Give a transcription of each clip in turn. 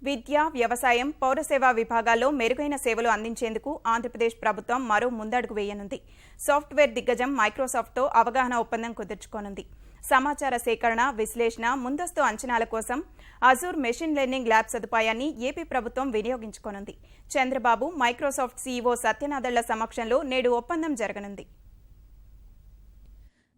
విద్య, వ్యవసాయం, పౌరసేవా విభాగాల్లో మెరుగైన సేవలు అందించేందుకు ఆంధ్రప్రదేశ్ ప్రభుత్వం మరో ముందడుగు వేయనుంది. సాఫ్ట్వేర్ దిగ్గజం మైక్రోసాఫ్ట్తో అవగాహన ఒప్పందం కుదుర్చుకోనుంది. సమాచార సేకరణ, విశ్లేషణ, ముందస్తు అంచనాల కోసం అజూర్ మెషిన్ లెర్నింగ్ ల్యాబ్ సదుపాయాన్ని ఏపీ ప్రభుత్వం వినియోగించుకోనుంది. చంద్రబాబు, మైక్రోసాఫ్ట్ సీఈఓ సత్యనాదెళ్ల సమక్షంలో నేడు ఒప్పందం జరగనుంది.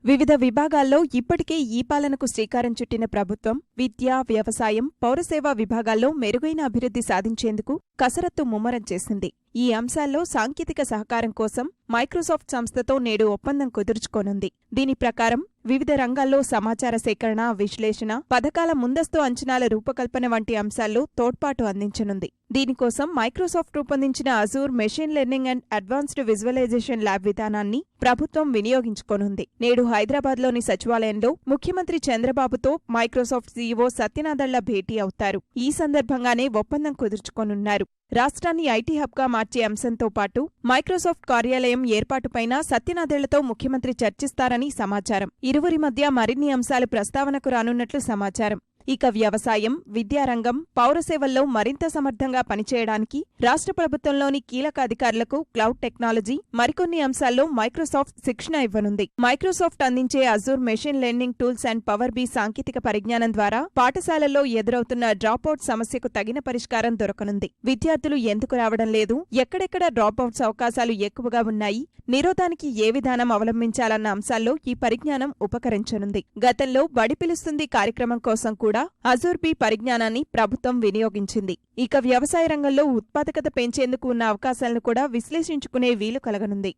వివిధ విభాగాల్లో ఇప్పటికే ఈ పాలనకు శ్రీకారం చుట్టిన ప్రభుత్వం విద్య, వ్యవసాయం, పౌరసేవా విభాగాల్లో మెరుగైన అభివృద్ధి సాధించేందుకు కసరత్తు ముమ్మరం చేసింది. ఈ అంశాల్లో సాంకేతిక సహకారం కోసం మైక్రోసాఫ్ట్ సంస్థతో నేడు ఒప్పందం కుదుర్చుకోనుంది. దీని ప్రకారం వివిధ రంగాల్లో సమాచార సేకరణ, విశ్లేషణ, పథకాల ముందస్తు అంచనాల రూపకల్పన వంటి అంశాల్లో తోడ్పాటు అందించనుంది. దీనికోసం మైక్రోసాఫ్ట్ రూపొందించిన Azure machine learning and advanced visualisation lab విధానాన్ని ప్రభుత్వం వినియోగించుకోనుంది. నేడు హైదరాబాద్లోని సచివాలయంలో ముఖ్యమంత్రి చంద్రబాబుతో మైక్రోసాఫ్ట్ సీఈఓ సత్యనాదెళ్ల భేటీ అవుతారు. ఈ సందర్భంగానే ఒప్పందం కుదుర్చుకోనున్నారు. రాష్ట్రాన్ని ఐటీ హబ్గా మార్చే అంశంతో పాటు మైక్రోసాఫ్ట్ కార్యాలయం ఏర్పాటుపైన సత్యనాదెళ్లతో ముఖ్యమంత్రి చర్చిస్తారని సమాచారం. ఇరువురి మధ్య మరిన్ని అంశాలు ప్రస్తావనకు రానున్నట్లు సమాచారం. ఇక వ్యవసాయం, విద్యారంగం, పౌరసేవల్లో మరింత సమర్థంగా పనిచేయడానికి రాష్ట్ర ప్రభుత్వంలోని కీలక అధికారులకు క్లౌడ్ టెక్నాలజీ, మరికొన్ని అంశాల్లో మైక్రోసాఫ్ట్ శిక్షణ ఇవ్వనుంది. మైక్రోసాఫ్ట్ అందించే Azure machine learning tools and Power B సాంకేతిక పరిజ్ఞానం ద్వారా పాఠశాలల్లో ఎదురవుతున్న డ్రాపౌట్ సమస్యకు తగిన పరిష్కారం దొరకనుంది. విద్యార్థులు ఎందుకు రావడం లేదు, ఎక్కడెక్కడ డ్రాపౌట్స్ అవకాశాలు ఎక్కువగా ఉన్నాయి, నిరోధానికి ఏ విధానం అవలంబించాలన్న అంశాల్లో ఈ పరిజ్ఞానం ఉపకరించనుంది. గతంలో బడి పిలుస్తుంది కార్యక్రమం కోసం కూడా అజూర్ బి పరిజ్ఞానాన్ని ప్రభుత్వం వినియోగించింది. ఇక వ్యవసాయ రంగంలో ఉత్పాదకత పెంచేందుకు ఉన్న అవకాశాలను కూడా విశ్లేషించుకునే వీలు కలగనుంది.